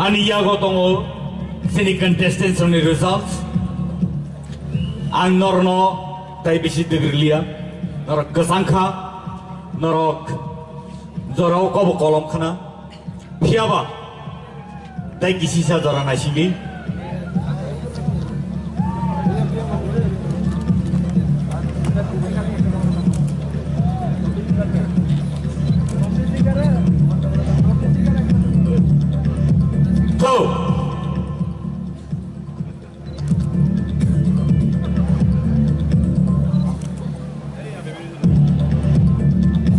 Aniyago tongo sini contestants on the results. Ang norno tay bisi degrlia, norok kesangka, norok jorau kobo kolom khana, piaba tay kisisa jorana sini.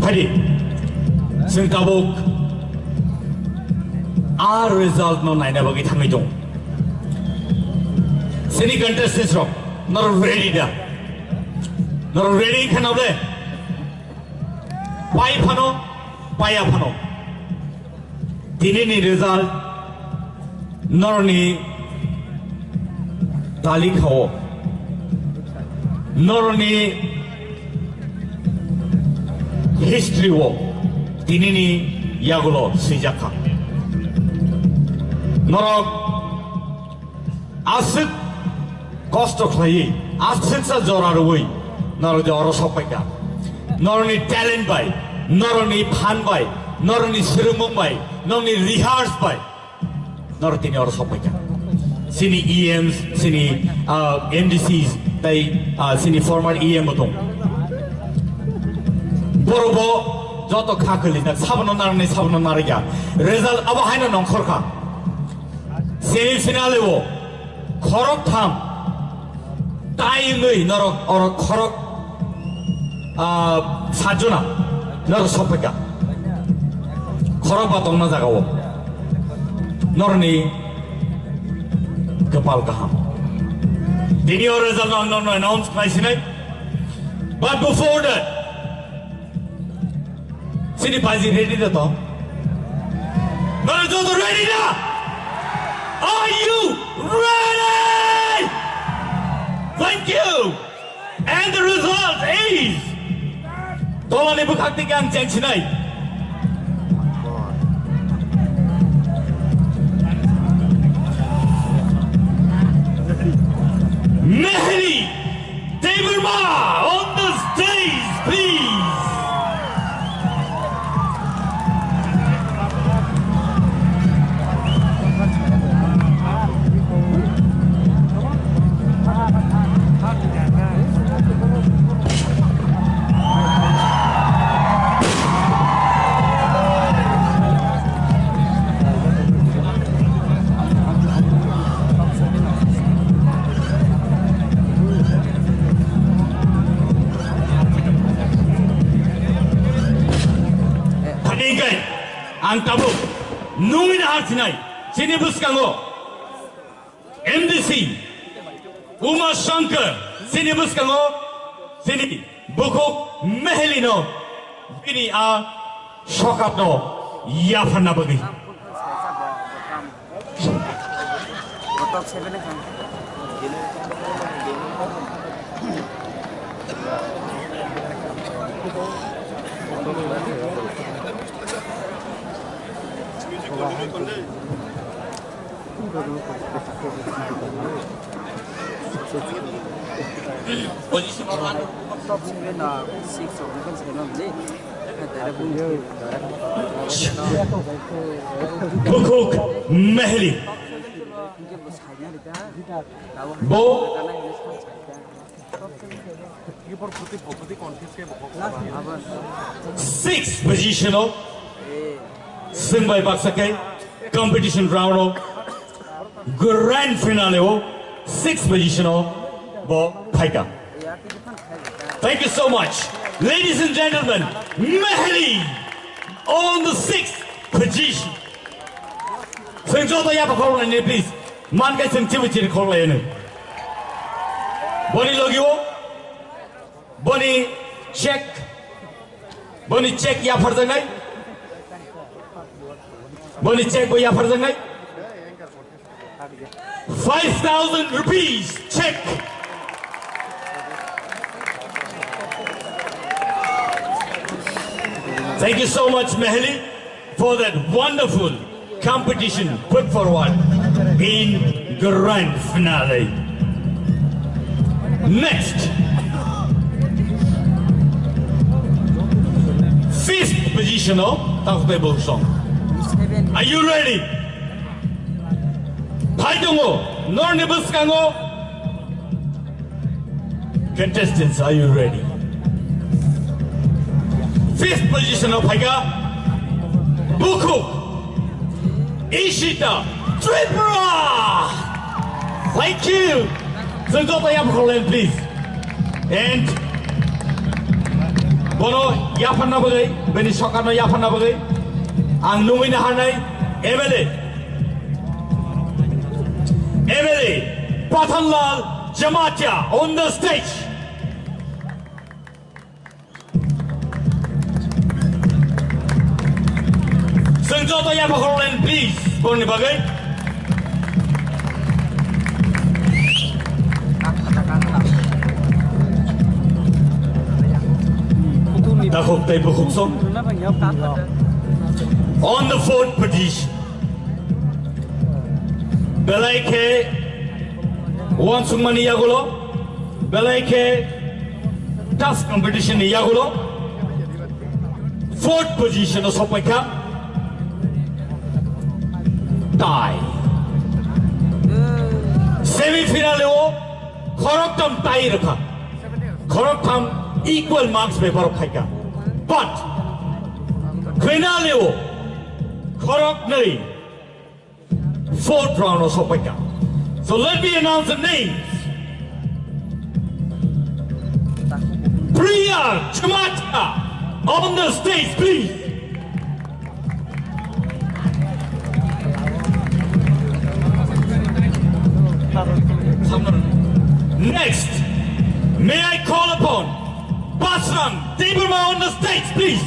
Hadi, sing tabuk, our result no naina bagi thangi jong. Sini contestants ro, not ready da, not ready kan ole. Pai phano, paya phano. Dini ni result, nor ni tali khao, nor ni history wo tini ni yagulo sijaka norok asik kosto khlai asik sa joraroi nor joro sopaika nor ni talent bai nor ni phan bai nor ni sirumung bai nor ni rehearse bai nor tini oro sopaika sini EMs sini MDCs tai sini former EM botong borobo joto khakali na sabno narne sabno narya result aba haino nongkhorkha semi finale wo khorok tham taingei norok orok khorok sajona norok sopeka khorok ba tongna jaga wo norni kapal kaham dini or result no announce kaisinai but before that Sini Pazi ready to talk? Marajoto ready na? Are you ready? Thank you. And the result is Tolani Bukhakti Gang Chanchinai. Mehdi Deverma on the stage, please. Ang tabuk nungin hartinai sini buskango MDC Uma Shankar sini buskango sini bukuk mehelino bini a shokapno yafana bagi Bukuk Mehli Bo 6 positional Sing by Baksakai competition round grand finale 6 positional Bo Paika. Thank you so much. Ladies and gentlemen, Mehli on the 6th position. Sing Jota Yapa Corona, please. Man guys and Timothy Corona. Bonnie Logio Bonnie check ya Farzangai Bonnie check ya Farzangai 5,000 rupees check. Thank you so much, Mehli, for that wonderful competition put forward in grand finale. Next, fifth position of Takhtebo song. Are you ready? Paidongo, Nornibuskango. Contestants, are you ready? Fifth position of Paiga, Buku, Ishita, Tipra. Thank you. So go to Yapholen, please. And Bono Yapana Bagay, Beni Sokano Yapana Bagay, and Lumina Hanai, Emily, Pathanlal Jamatia on the stage. Senjata Yapholen, please. Boni Bagay. On the fourth position, Belaike Wansumani Yagulo, Belaike Task Competition Yagulo, fourth position of Sopaka, tie. Semi-final Koroktam tie rakha. Koroktam equal marks paper Paika. But finale Korok Nari, fourth round of Sopaka. So let me announce the names. Priya Chamata on the stage, please. Next, may I call upon Basram Deberma on the stage, please.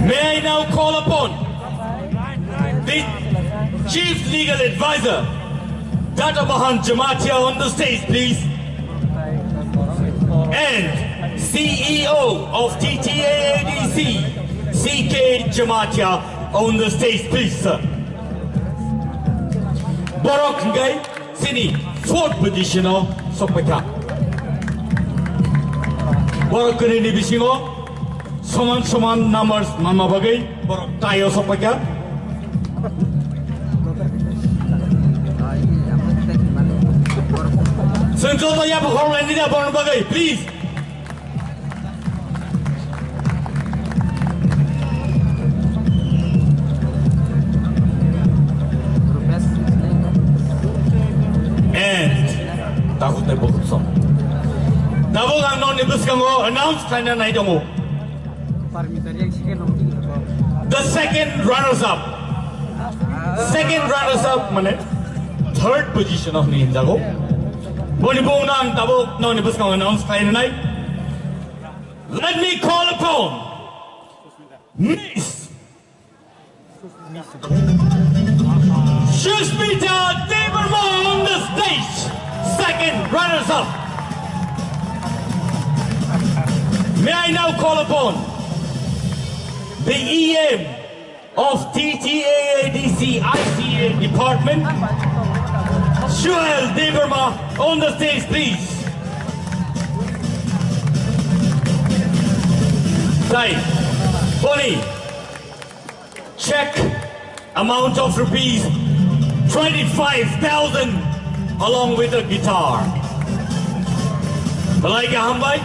May I now call upon the Chief Legal Advisor, Dr. Mahan Jamatia on the stage, please. And CEO of TTAADC, CK Jamatia on the stage, please, sir. Borok Ngai, Sini, fourth position of Sopeka. Borok Kuni Bisingo, Soman numbers, Mama Bagay, Borok Tayo Sopeka. Senjata Yapholen Nida Born Bagay, please. The second runners-up, third position of Ninjago. Let me call upon Miss Shushmita Deberma on the stage, second runners-up. May I now call upon the EM of TTAADC ICA Department, Shuhel Deberma on the stage, please. Right, Bonnie, check amount of rupees 25,000 along with a guitar. Malaika Hambai.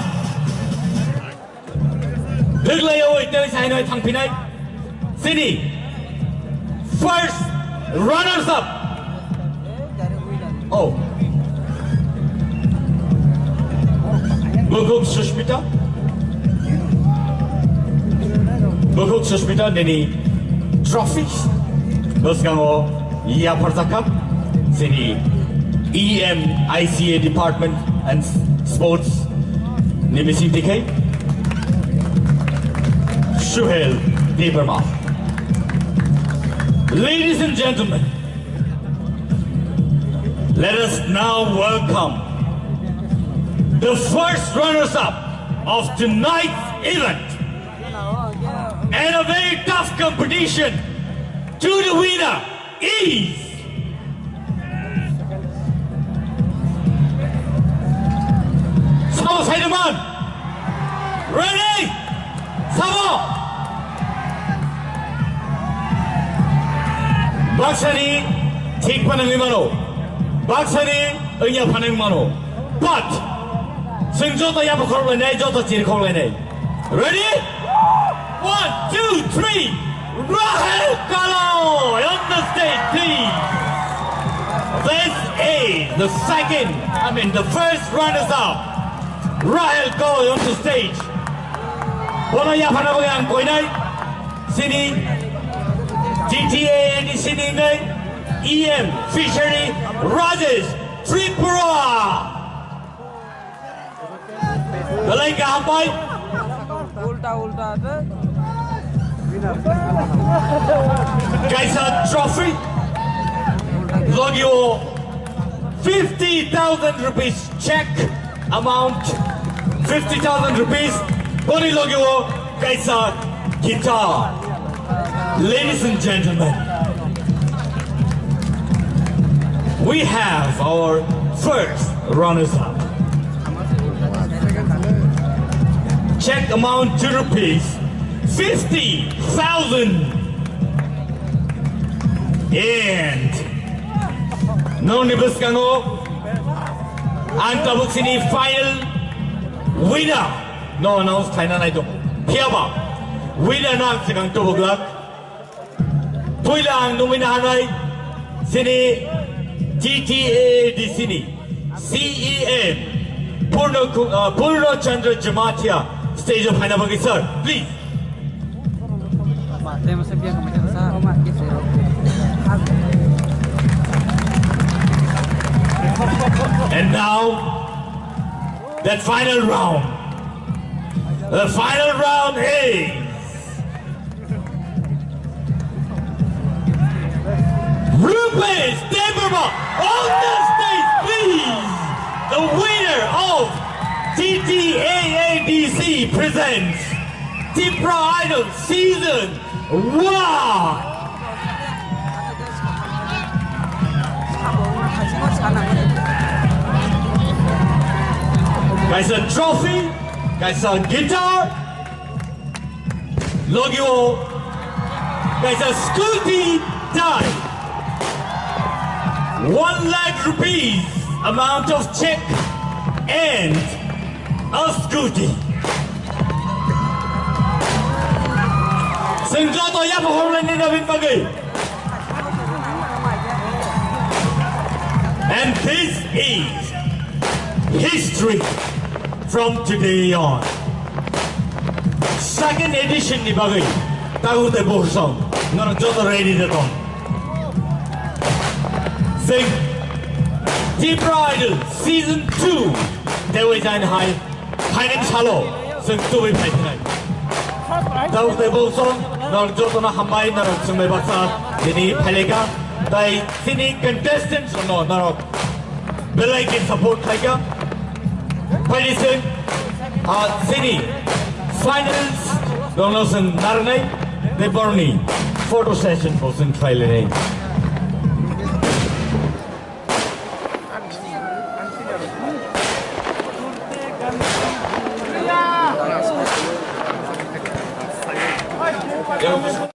Sini, first runners up. Oh, Buguk Sushmita, Nini trophies. Buskango Yaparzaka, Sini EM ICA Department and Sports Nimisi DK. Shuhel Deberma. Ladies and gentlemen, let us now welcome the first runners-up of tonight's event. And a very tough competition. To the winner is Sabo Saidaman. Ready? Sabo. Baksani tik panang mano. Baksani enya panang mano. But sing jota ya pakol lenai jota chir khol lenai. Ready? 1, 2, 3. Rahel Kalo on the stage, please. This is the first runners-up. Rahel Kalo on the stage. Bola ya phana bagang koinai. Sini GTA di sini ngai. EM Fishery Rajesh Tripura. Dalai ka hampai. Ulta ada. Kaisa trophy. Logio 50,000 rupees check amount. 50,000 rupees. Boni logio Kaisa guitar. Ladies and gentlemen, we have our first runners-up. Check amount 2 rupees. 50,000 and no nibuskango antabuk sini final winner no announce final na ito piaba winner na sigang tubuglak puilang nominahanay sini GTA di sini CEM Purno Chandra Jamatia stage of Hanabagi sir please. And now, that final round. The final round is Rupesh Deborah on the stage, please. The winner of TTAADC presents Tipra Idol Season 1. Guys, a trophy, guys, a guitar, logo, guys, a scooty die, 1 lakh rupees amount of check, and a scooty. Singjoto ya performance ni David Pagi. And this is history from today on. Second edition ni Pagi. Tahu te borsong. Ngan joto ready te ton. Sing Tipra Idol Season 2. Dewi Jain Hai. Hai ni chalo. Sing tu bi phai tnai. Tahu te borsong. Ngan joto na hambai na sumai baksa. Ini phalega. Tai sini contestants no belai ke support thaiga. Pwede sing sini finals dono sing narnai de borni photo session po sing thaile nei.